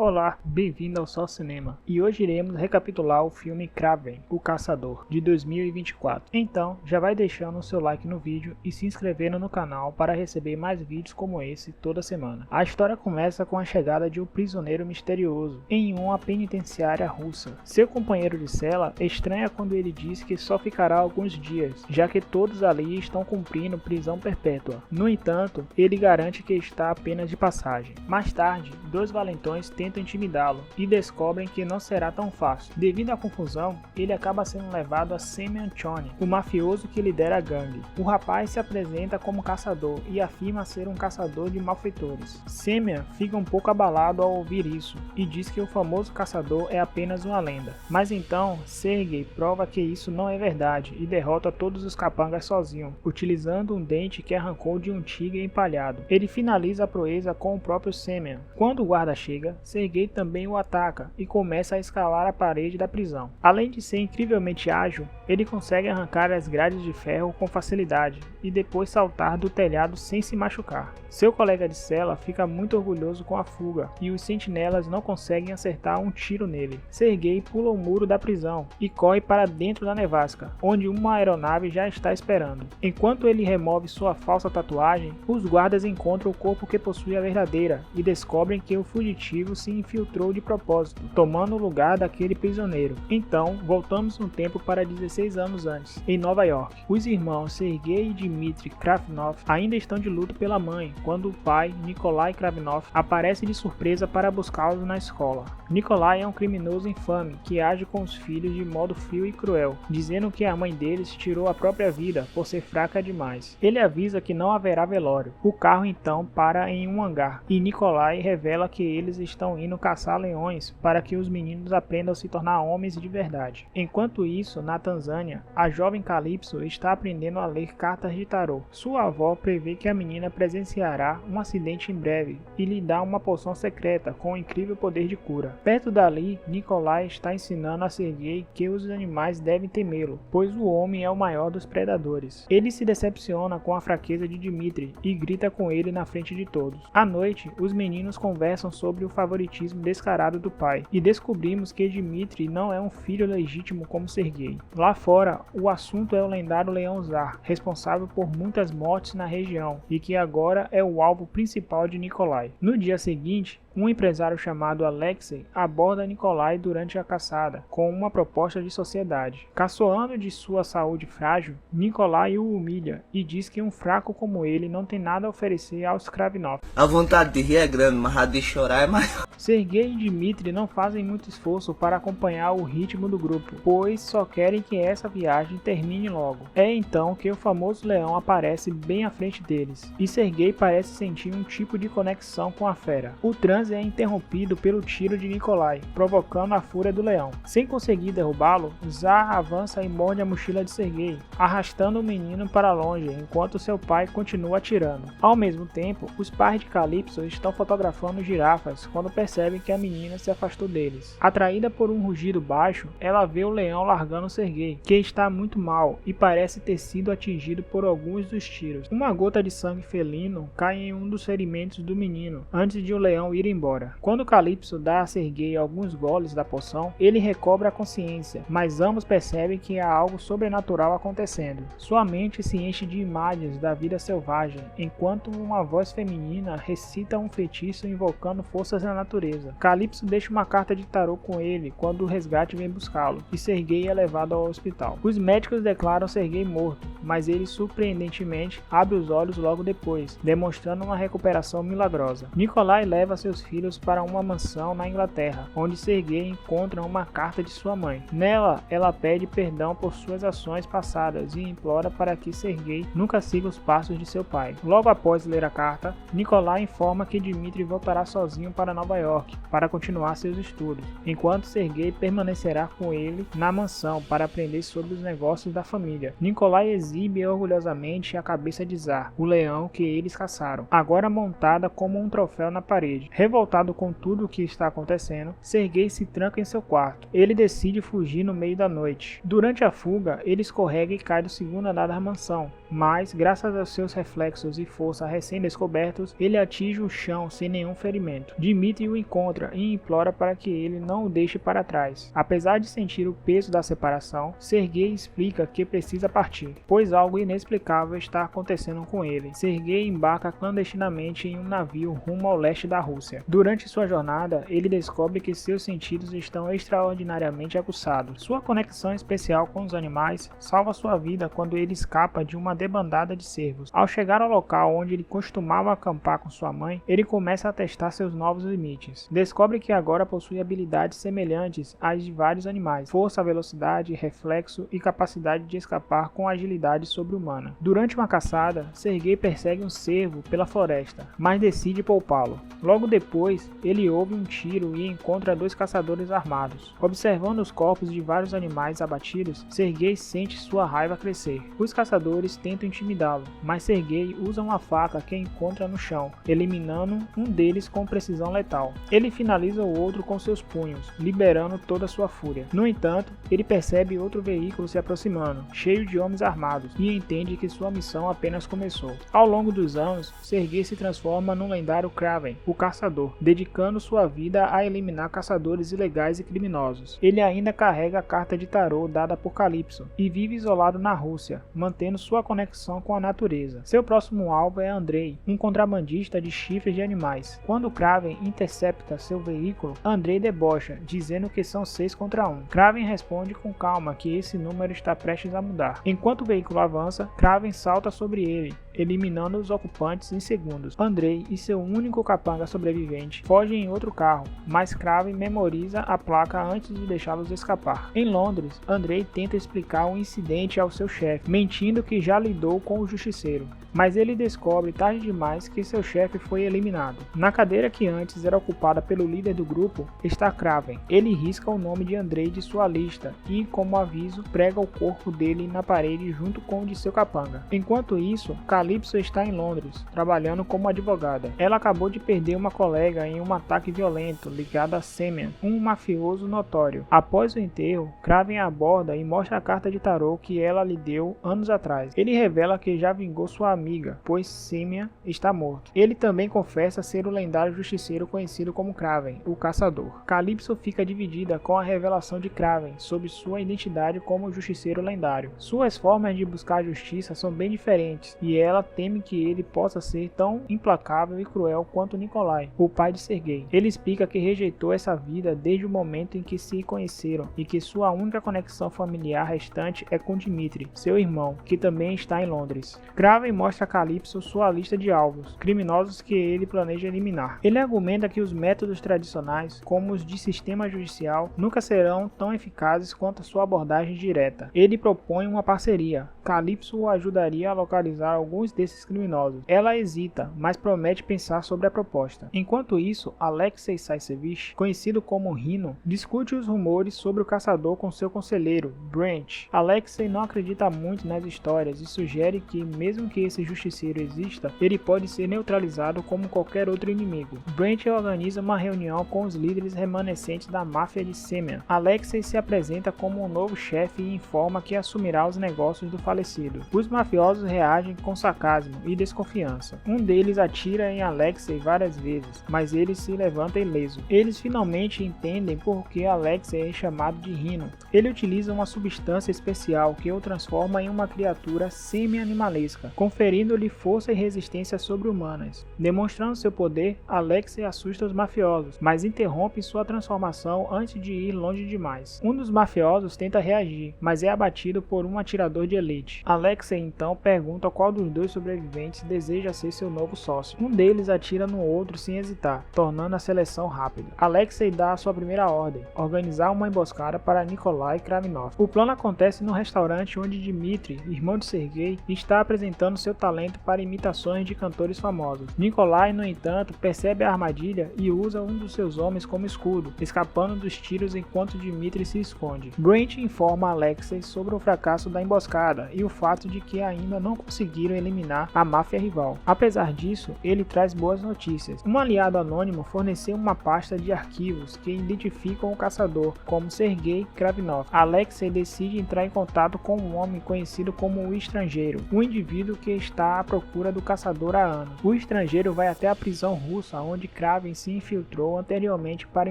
Olá, bem-vindo ao Só Cinema. E hoje iremos recapitular o filme Kraven, o Caçador, de 2024. Então, já vai deixando o seu like no vídeo e se inscrevendo no canal para receber mais vídeos como esse toda semana. A história começa com a chegada de um prisioneiro misterioso em uma penitenciária russa. Seu companheiro de cela estranha quando ele diz que só ficará alguns dias, já que todos ali estão cumprindo prisão perpétua. No entanto, ele garante que está apenas de passagem. Mais tarde, dois valentões tentam intimidá-lo e descobrem que não será tão fácil. Devido à confusão, ele acaba sendo levado a Semyon Choni, o mafioso que lidera a gangue. O rapaz se apresenta como caçador e afirma ser um caçador de malfeitores. Semyon fica um pouco abalado ao ouvir isso e diz que o famoso caçador é apenas uma lenda. Mas então, Sergei prova que isso não é verdade e derrota todos os capangas sozinho, utilizando um dente que arrancou de um tigre empalhado. Ele finaliza a proeza com o próprio Semyon. Quando o guarda chega, Sergei também o ataca e começa a escalar a parede da prisão. Além de ser incrivelmente ágil, ele consegue arrancar as grades de ferro com facilidade e depois saltar do telhado sem se machucar. Seu colega de cela fica muito orgulhoso com a fuga e os sentinelas não conseguem acertar um tiro nele. Sergei pula o muro da prisão e corre para dentro da nevasca, onde uma aeronave já está esperando. Enquanto ele remove sua falsa tatuagem, os guardas encontram o corpo que possui a verdadeira e descobrem que o fugitivo se infiltrou de propósito, tomando o lugar daquele prisioneiro. Então, voltamos no tempo para 16 anos antes, em Nova York. Os irmãos Sergei e Dmitry Kravinov ainda estão de luto pela mãe, quando o pai, Nikolai Kravinov, aparece de surpresa para buscá-los na escola. Nikolai é um criminoso infame que age com os filhos de modo frio e cruel, dizendo que a mãe deles tirou a própria vida por ser fraca demais. Ele avisa que não haverá velório. O carro então para em um hangar e Nikolai revela que eles estão indo caçar leões para que os meninos aprendam a se tornar homens de verdade. Enquanto isso, na Tanzânia, a jovem Calypso está aprendendo a ler cartas de tarô. Sua avó prevê que a menina presenciará um acidente em breve e lhe dá uma poção secreta com um incrível poder de cura. Perto dali, Nikolai está ensinando a Sergei que os animais devem temê-lo, pois o homem é o maior dos predadores. Ele se decepciona com a fraqueza de Dmitry e grita com ele na frente de todos. À noite, os meninos conversam sobre o favoritismo descarado do pai e descobrimos que Dmitry não é um filho legítimo como Sergei. Lá fora, o assunto é o lendário Leão Tsar, responsável por muitas mortes na região e que agora é o alvo principal de Nikolai. No dia seguinte, um empresário chamado Alexei aborda Nikolai durante a caçada com uma proposta de sociedade. Caçoando de sua saúde frágil, Nikolai o humilha e diz que um fraco como ele não tem nada a oferecer aos Kravinov. A vontade de rir é grande, mas a de chorar é maior. Sergei e Dmitry não fazem muito esforço para acompanhar o ritmo do grupo, pois só querem que essa viagem termine logo. É então que o famoso leão aparece bem à frente deles, e Sergei parece sentir um tipo de conexão com a fera. O transe é interrompido pelo tiro de Nikolai, provocando a fúria do leão. Sem conseguir derrubá-lo, Tsar avança e morde a mochila de Sergei, arrastando o menino para longe enquanto seu pai continua atirando. Ao mesmo tempo, os pais de Calypso estão fotografando girafas quando percebem que a menina se afastou deles. Atraída por um rugido baixo, ela vê o leão largando Sergei, que está muito mal e parece ter sido atingido por alguns dos tiros. Uma gota de sangue felino cai em um dos ferimentos do menino, antes de o leão ir embora. Quando Calypso dá a Sergei alguns goles da poção, ele recobra a consciência, mas ambos percebem que há algo sobrenatural acontecendo. Sua mente se enche de imagens da vida selvagem, enquanto uma voz feminina recita um feitiço invocando forças da natureza. Calypso deixa uma carta de tarô com ele quando o resgate vem buscá-lo, e Sergei é levado ao hospital. Os médicos declaram Sergei morto, mas ele surpreendentemente abre os olhos logo depois, demonstrando uma recuperação milagrosa. Nikolai leva seus filhos para uma mansão na Inglaterra, onde Sergei encontra uma carta de sua mãe. Nela, ela pede perdão por suas ações passadas e implora para que Sergei nunca siga os passos de seu pai. Logo após ler a carta, Nikolai informa que Dmitry voltará sozinho para Nova York para continuar seus estudos, enquanto Sergei permanecerá com ele na mansão para aprender sobre os negócios da família. Nikolai exibe orgulhosamente a cabeça de Tsar, o leão que eles caçaram, agora montada como um troféu na parede. Revoltado com tudo o que está acontecendo, Sergei se tranca em seu quarto. Ele decide fugir no meio da noite. Durante a fuga, ele escorrega e cai do segundo andar da mansão, mas, graças aos seus reflexos e força recém-descobertos, ele atinge o chão sem nenhum ferimento. Dmitri o encontra e implora para que ele não o deixe para trás. Apesar de sentir o peso da separação, Sergei explica que precisa partir, pois algo inexplicável está acontecendo com ele. Sergei embarca clandestinamente em um navio rumo ao leste da Rússia. Durante sua jornada, ele descobre que seus sentidos estão extraordinariamente aguçados. Sua conexão especial com os animais salva sua vida quando ele escapa de uma debandada de cervos. Ao chegar ao local onde ele costumava acampar com sua mãe, ele começa a testar seus novos limites. Descobre que agora possui habilidades semelhantes às de vários animais: força, velocidade, reflexo e capacidade de escapar com agilidade sobre-humana. Durante uma caçada, Sergei persegue um cervo pela floresta, mas decide poupá-lo. Logo depois, ele ouve um tiro e encontra dois caçadores armados. Observando os corpos de vários animais abatidos, Sergei sente sua raiva crescer. Os caçadores tentam intimidá-lo, mas Sergei usa uma faca que encontra no chão, eliminando um deles com precisão letal. Ele finaliza o outro com seus punhos, liberando toda sua fúria. No entanto, ele percebe outro veículo se aproximando, cheio de homens armados, e entende que sua missão apenas começou. Ao longo dos anos, Sergei se transforma no lendário Kraven, o Caçador, dedicando sua vida a eliminar caçadores ilegais e criminosos. Ele ainda carrega a carta de tarô dada por Calypso e vive isolado na Rússia, mantendo sua conexão com a natureza. Seu próximo alvo é Andrei, um contrabandista de chifres de animais. Quando Kraven intercepta seu veículo, Andrei debocha, dizendo que são 6 contra 1. Kraven responde com calma que esse número está prestes a mudar. Enquanto o veículo avança, Kraven salta sobre ele, eliminando os ocupantes em segundos. Andrei e seu único capanga sobrevivente fogem em outro carro, mas Kraven memoriza a placa antes de deixá-los escapar. Em Londres, Andrei tenta explicar o incidente ao seu chefe, mentindo que já lidou com o justiceiro, mas ele descobre tarde demais que seu chefe foi eliminado. Na cadeira que antes era ocupada pelo líder do grupo está Kraven. Ele risca o nome de Andrei de sua lista e, como aviso, prega o corpo dele na parede junto com o de seu capanga. Enquanto isso, Calypso está em Londres, trabalhando como advogada. Ela acabou de perder uma colega em um ataque violento ligado a Semyon, um mafioso notório. Após o enterro, Kraven a aborda e mostra a carta de tarô que ela lhe deu anos atrás. Ele revela que já vingou sua amiga, pois Semyon está morto. Ele também confessa ser o lendário justiceiro conhecido como Kraven, o Caçador. Calypso fica dividida com a revelação de Kraven sobre sua identidade como justiceiro lendário. Suas formas de buscar justiça são bem diferentes, e ela teme que ele possa ser tão implacável e cruel quanto Nikolai, o pai de Sergei. Ele explica que rejeitou essa vida desde o momento em que se conheceram e que sua única conexão familiar restante é com Dmitri, seu irmão, que também está em Londres. Kraven mostra a Calypso sua lista de alvos, criminosos que ele planeja eliminar. Ele argumenta que os métodos tradicionais, como os de sistema judicial, nunca serão tão eficazes quanto a sua abordagem direta. Ele propõe uma parceria. Calypso o ajudaria a localizar alguns desses criminosos. Ela hesita, mas promete pensar sobre a proposta. Enquanto isso, Alexei Saisevich, conhecido como Rhino, discute os rumores sobre o caçador com seu conselheiro, Brent. Alexei não acredita muito nas histórias e sugere que, mesmo que esse justiceiro exista, ele pode ser neutralizado como qualquer outro inimigo. Brent organiza uma reunião com os líderes remanescentes da máfia de Semyon. Alexei se apresenta como um novo chefe e informa que assumirá os negócios do falecido. Os mafiosos reagem com sarcasmo e desconfiança. Um deles atira em Alexei várias vezes, mas ele se levanta ileso. Eles finalmente entendem por que Alexei é chamado de Rhino. Ele utiliza uma substância especial que o transforma em uma criatura semi-animalesca, conferindo-lhe força e resistência sobre-humanas. Demonstrando seu poder, Alexei assusta os mafiosos, mas interrompe sua transformação antes de ir longe demais. Um dos mafiosos tenta reagir, mas é abatido por um atirador de elite. Alexei então pergunta qual dos dois sobreviventes deseja ser seu novo sócio. Um deles atira no outro sem hesitar, tornando a seleção rápida. Alexei dá a sua primeira ordem: organizar uma emboscada para Nikolai Kravinov. O plano acontece no restaurante onde Dmitri, irmão de Sergei, está apresentando seu talento para imitações de cantores famosos. Nikolai, no entanto, percebe a armadilha e usa um dos seus homens como escudo, escapando dos tiros enquanto Dmitri se esconde. Brent informa Alexei sobre o fracasso da emboscada vida e o fato de que ainda não conseguiram eliminar a máfia rival. Apesar disso, ele traz boas notícias. Um aliado anônimo forneceu uma pasta de arquivos que identificam o caçador como Sergei Kravinov. Alexei decide entrar em contato com um homem conhecido como o Estrangeiro, um indivíduo que está à procura do caçador há anos. O Estrangeiro vai até a prisão russa onde Kraven se infiltrou anteriormente para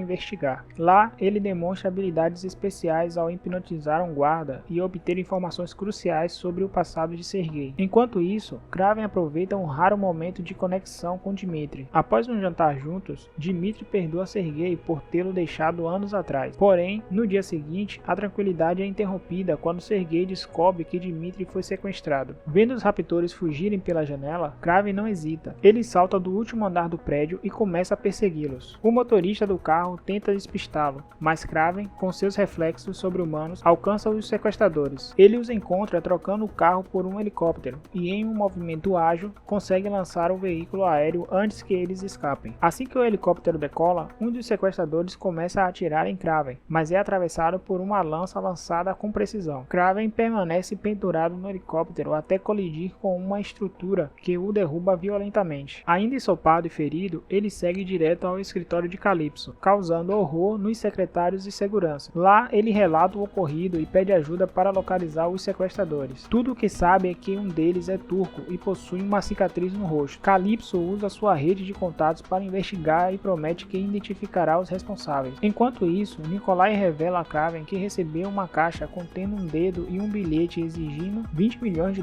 investigar. Lá, ele demonstra habilidades especiais ao hipnotizar um guarda e obter informações cruciais sobre o passado de Sergei. Enquanto isso, Kraven aproveita um raro momento de conexão com Dmitri. Após um jantar juntos, Dmitri perdoa Sergei por tê-lo deixado anos atrás. Porém, no dia seguinte, a tranquilidade é interrompida quando Sergei descobre que Dmitri foi sequestrado. Vendo os raptores fugirem pela janela, Kraven não hesita. Ele salta do último andar do prédio e começa a persegui-los. O motorista do carro tenta despistá-lo, mas Kraven, com seus reflexos sobre-humanos, alcança os sequestradores. Ele os encontra trocando o carro por um helicóptero e, em um movimento ágil, consegue lançar o veículo aéreo antes que eles escapem. Assim que o helicóptero decola, um dos sequestradores começa a atirar em Kraven, mas é atravessado por uma lança lançada com precisão. Kraven permanece pendurado no helicóptero até colidir com uma estrutura que o derruba violentamente. Ainda ensopado e ferido, ele segue direto ao escritório de Calypso, causando horror nos secretários de segurança. Lá, ele relata o ocorrido e pede ajuda para localizar os sequestradores. Tudo o que sabe é que um deles é turco e possui uma cicatriz no rosto. Calypso usa sua rede de contatos para investigar e promete que identificará os responsáveis. Enquanto isso, Nikolai revela a Kraven que recebeu uma caixa contendo um dedo e um bilhete exigindo $20 milhões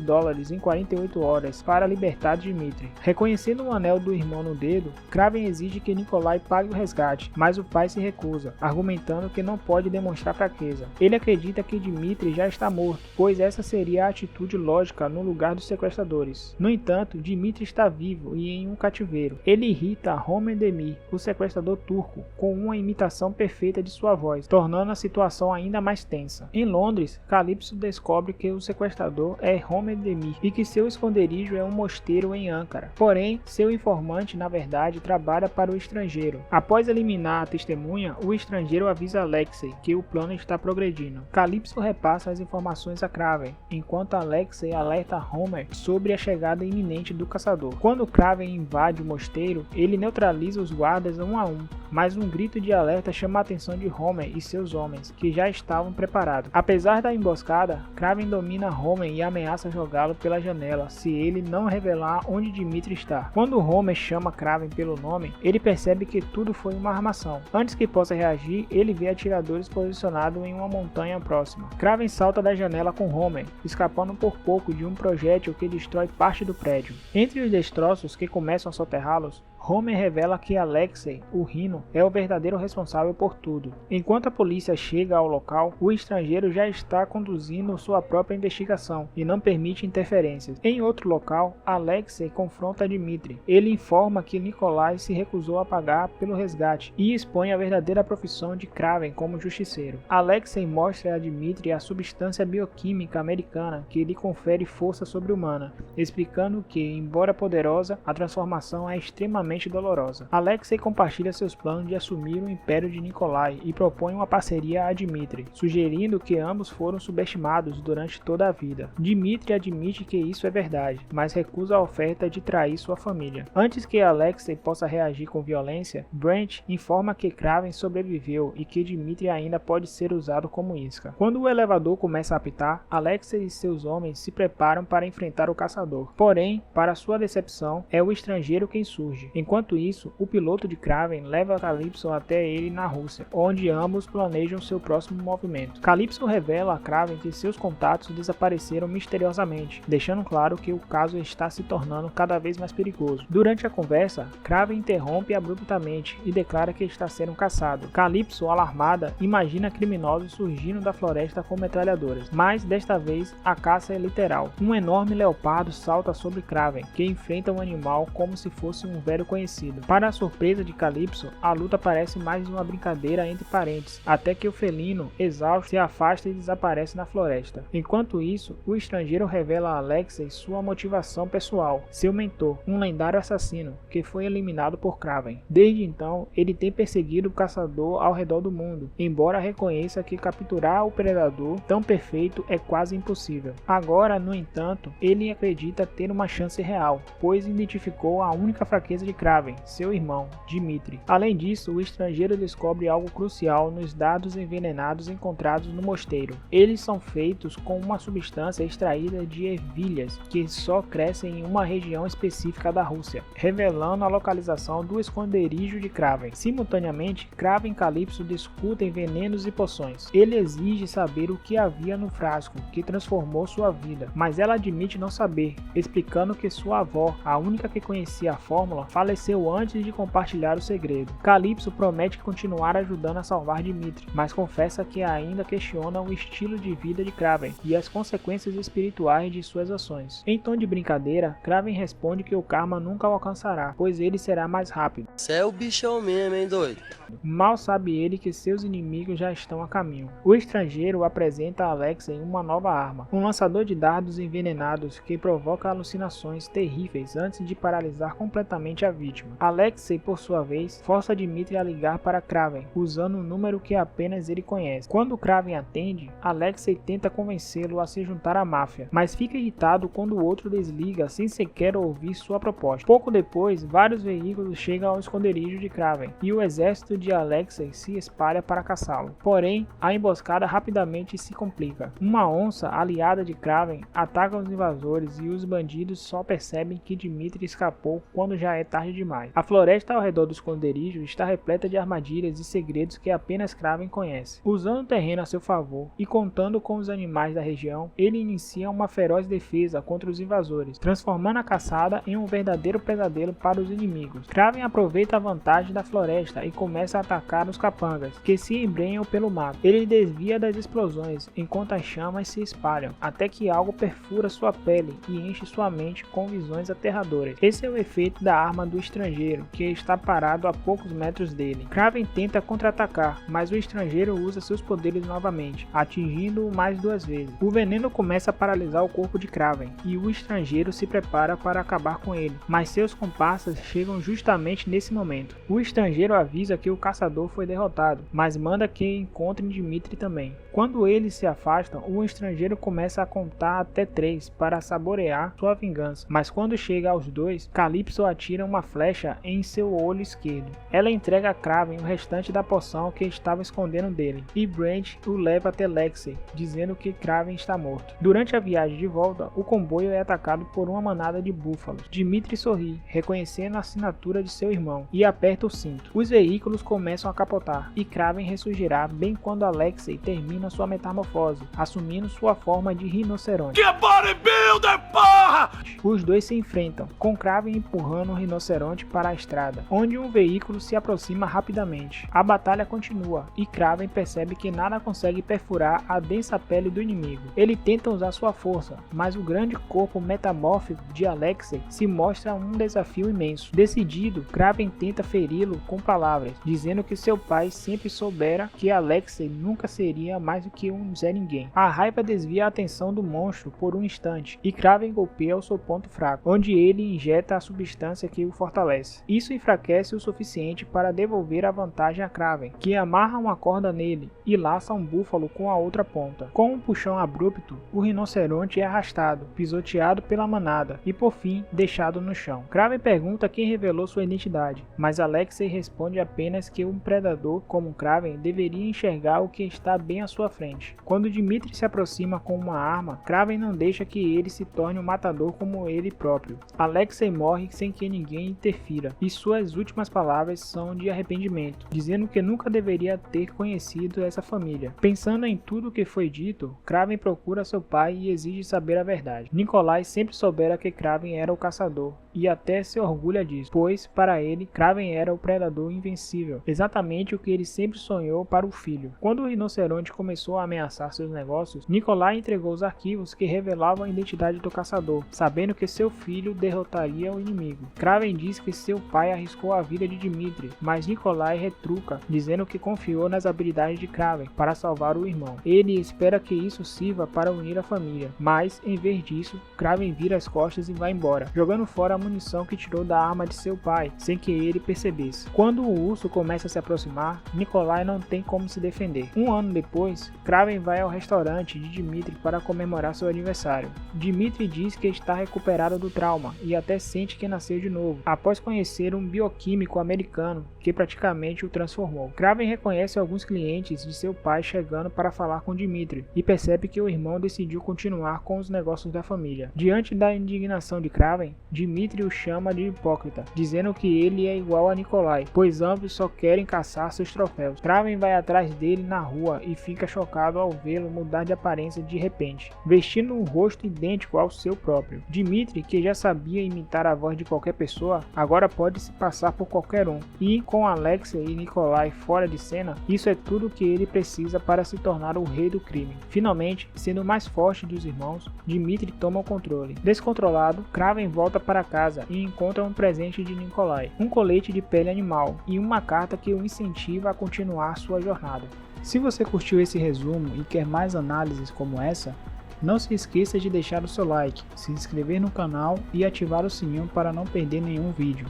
em 48 horas para libertar Dmitri. Reconhecendo o anel do irmão no dedo, Kraven exige que Nikolai pague o resgate, mas o pai se recusa, argumentando que não pode demonstrar fraqueza. Ele acredita que Dmitri já está morto, pois essa seria a atitude lógica no lugar dos sequestradores. No entanto, Dmitri está vivo e em um cativeiro. Ele irrita Homer Demir, o sequestrador turco, com uma imitação perfeita de sua voz, tornando a situação ainda mais tensa. Em Londres, Calypso descobre que o sequestrador é Homer Demir e que seu esconderijo é um mosteiro em Ankara. Porém, seu informante na verdade trabalha para o Estrangeiro. Após eliminar a testemunha, o Estrangeiro avisa Alexei que o plano está progredindo. Calypso repassa as informações a Kraven, enquanto Alexei alerta Homer sobre a chegada iminente do caçador. Quando Kraven invade o mosteiro, ele neutraliza os guardas um a um, mas um grito de alerta chama a atenção de Homer e seus homens, que já estavam preparados. Apesar da emboscada, Kraven domina Homer e ameaça jogá-lo pela janela se ele não revelar onde Dmitri está. Quando Homer chama Kraven pelo nome, ele percebe que tudo foi uma armação. Antes que possa reagir, ele vê atiradores posicionados em uma montanha próxima. Kraven salta da janela com Homer, escapando por pouco de um projétil que destrói parte do prédio. Entre os destroços que começam a soterrá-los, Homer revela que Alexei, o Rhino, é o verdadeiro responsável por tudo. Enquanto a polícia chega ao local, o Estrangeiro já está conduzindo sua própria investigação e não permite interferências. Em outro local, Alexei confronta Dmitri. Ele informa que Nikolai se recusou a pagar pelo resgate e expõe a verdadeira profissão de Kraven como justiceiro. Alexei mostra a Dmitri a substância bioquímica americana que lhe confere força sobre-humana, explicando que, embora poderosa, a transformação é extremamente dolorosa. Alexei compartilha seus planos de assumir o império de Nikolai e propõe uma parceria a Dmitri, sugerindo que ambos foram subestimados durante toda a vida. Dmitri admite que isso é verdade, mas recusa a oferta de trair sua família. Antes que Alexei possa reagir com violência, Brent informa que Kraven sobreviveu e que Dmitri ainda pode ser usado como isca. Quando o elevador começa a apitar, Alexei e seus homens se preparam para enfrentar o caçador. Porém, para sua decepção, é o Estrangeiro quem surge. Enquanto isso, o piloto de Kraven leva Calypso até ele na Rússia, onde ambos planejam seu próximo movimento. Calypso revela a Kraven que seus contatos desapareceram misteriosamente, deixando claro que o caso está se tornando cada vez mais perigoso. Durante a conversa, Kraven interrompe abruptamente e declara que está sendo caçado. Calypso, alarmada, imagina criminosos surgindo da floresta com metralhadoras, mas desta vez a caça é literal. Um enorme leopardo salta sobre Kraven, que enfrenta o animal como se fosse um velho conhecido. conhecido. Para a surpresa de Calypso, a luta parece mais uma brincadeira entre parentes, até que o felino, exausto, se afasta e desaparece na floresta. Enquanto isso, o estrangeiro revela a Alexei sua motivação pessoal, seu mentor, um lendário assassino, que foi eliminado por Kraven. Desde então, ele tem perseguido o caçador ao redor do mundo, embora reconheça que capturar o predador tão perfeito é quase impossível. Agora, no entanto, ele acredita ter uma chance real, pois identificou a única fraqueza de Kraven, seu irmão, Dimitri. Além disso, o estrangeiro descobre algo crucial nos dados envenenados encontrados no mosteiro. Eles são feitos com uma substância extraída de ervilhas que só crescem em uma região específica da Rússia, revelando a localização do esconderijo de Kraven. Simultaneamente, Kraven e Calypso discutem venenos e poções. Ele exige saber o que havia no frasco que transformou sua vida, mas ela admite não saber, explicando que sua avó, a única que conhecia a fórmula, faleceu antes de compartilhar o segredo. Calypso promete continuar ajudando a salvar Dimitri, mas confessa que ainda questiona o estilo de vida de Kraven e as consequências espirituais de suas ações. Em tom de brincadeira, Kraven responde que o karma nunca o alcançará, pois ele será mais rápido. Cê é o bichão mesmo, hein, doido? Mal sabe ele que seus inimigos já estão a caminho. O estrangeiro apresenta a Alexei uma nova arma, um lançador de dardos envenenados que provoca alucinações terríveis antes de paralisar completamente a vítima. Alexei, por sua vez, força Dimitri a ligar para Kraven, usando um número que apenas ele conhece. Quando Kraven atende, Alexei tenta convencê-lo a se juntar à máfia, mas fica irritado quando o outro desliga sem sequer ouvir sua proposta. Pouco depois, vários veículos chegam ao esconderijo de Kraven e o exército de Alexei se espalha para caçá-lo. Porém, a emboscada rapidamente se complica. Uma onça aliada de Kraven ataca os invasores e os bandidos só percebem que Dimitri escapou quando já é tarde demais. A floresta ao redor do esconderijo está repleta de armadilhas e segredos que apenas Kraven conhece. Usando o terreno a seu favor e contando com os animais da região, ele inicia uma feroz defesa contra os invasores, transformando a caçada em um verdadeiro pesadelo para os inimigos. Kraven aproveita a vantagem da floresta e começa a atacar os capangas, que se embrenham pelo mato. Ele desvia das explosões, enquanto as chamas se espalham, até que algo perfura sua pele e enche sua mente com visões aterradoras. Esse é o efeito da arma do estrangeiro, que está parado a poucos metros dele. Kraven tenta contra-atacar, mas o estrangeiro usa seus poderes novamente, atingindo-o mais 2 vezes. O veneno começa a paralisar o corpo de Kraven, e o estrangeiro se prepara para acabar com ele, mas seus comparsas chegam justamente nesse momento. O estrangeiro avisa que o caçador foi derrotado, mas manda que encontrem Dimitri também. Quando eles se afastam, o estrangeiro começa a contar até 3 para saborear sua vingança, mas quando chega aos 2, Calypso atira uma flecha em seu olho esquerdo. Ela entrega a Kraven o restante da poção que estava escondendo dele, e Brent o leva até Alexei, dizendo que Kraven está morto. Durante a viagem de volta, o comboio é atacado por uma manada de búfalos. Dimitri sorri, reconhecendo a assinatura de seu irmão, e aperta o cinto. Os veículos começam a capotar, e Kraven ressurgirá bem quando Alexei termina sua metamorfose, assumindo sua forma de rinoceronte. Que bodybuilder, porra! Os dois se enfrentam, com Kraven empurrando o rinoceronte para a estrada, onde um veículo se aproxima rapidamente. A batalha continua, e Kraven percebe que nada consegue perfurar a densa pele do inimigo. Ele tenta usar sua força, mas o grande corpo metamórfico de Alexei se mostra um desafio imenso. Decidido, Kraven tenta feri-lo com palavras, dizendo que seu pai sempre soubera que Alexei nunca seria mais do que um Zé Ninguém. A raiva desvia a atenção do monstro por um instante, e Kraven golpeia o seu ponto fraco, onde ele injeta a substância que o fortalece. Isso enfraquece o suficiente para devolver a vantagem a Kraven, que amarra uma corda nele e laça um búfalo com a outra ponta. Com um puxão abrupto, o rinoceronte é arrastado, pisoteado pela manada e por fim deixado no chão. Kraven pergunta quem revelou sua identidade, mas Alexei responde apenas que um predador como Kraven deveria enxergar o que está bem à sua frente. Quando Dimitri se aproxima com uma arma, Kraven não deixa que ele se torne um matador como ele próprio. Alexei morre sem que ninguém interfira, e suas últimas palavras são de arrependimento, dizendo que nunca deveria ter conhecido essa família. Pensando em tudo o que foi dito, Kraven procura seu pai e exige saber a verdade. Nikolai sempre soubera que Kraven era o caçador, e até se orgulha disso, pois para ele Kraven era o predador invencível, exatamente o que ele sempre sonhou para o filho. Quando o rinoceronte começou a ameaçar seus negócios, Nikolai entregou os arquivos que revelavam a identidade do caçador, sabendo que seu filho derrotaria o inimigo. Kraven diz que seu pai arriscou a vida de Dmitri, mas Nikolai retruca, dizendo que confiou nas habilidades de Kraven para salvar o irmão. Ele espera que isso sirva para unir a família, mas em vez disso, Kraven vira as costas e vai embora, jogando fora a munição que tirou da arma de seu pai, sem que ele percebesse. Quando o urso começa a se aproximar, Nikolai não tem como se defender. Um ano depois, Kraven vai ao restaurante de Dmitri para comemorar seu aniversário. Dmitri diz que está recuperado do trauma e até sente que nasceu de novo, após conhecer um bioquímico americano que praticamente o transformou. Kraven reconhece alguns clientes de seu pai chegando para falar com Dmitri e percebe que o irmão decidiu continuar com os negócios da família. Diante da indignação de Kraven, Dmitri o chama de hipócrita, dizendo que ele é igual a Nikolai, pois ambos só querem caçar seus troféus. Kraven vai atrás dele na rua e fica chocado ao vê-lo mudar de aparência de repente, vestindo um rosto idêntico ao seu próprio. Dmitri, que já sabia imitar a voz de qualquer pessoa, agora pode se passar por qualquer um, e com Alexia e Nikolai fora de cena, isso é tudo o que ele precisa para se tornar o rei do crime. Finalmente, sendo o mais forte dos irmãos, Dmitri toma o controle. Descontrolado, Kraven volta para casa e encontra um presente de Nikolai, um colete de pele animal e uma carta que o incentiva a continuar sua jornada. Se você curtiu esse resumo e quer mais análises como essa, não se esqueça de deixar o seu like, se inscrever no canal e ativar o sininho para não perder nenhum vídeo.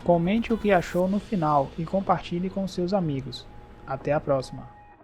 Comente o que achou no final e compartilhe com seus amigos. Até a próxima!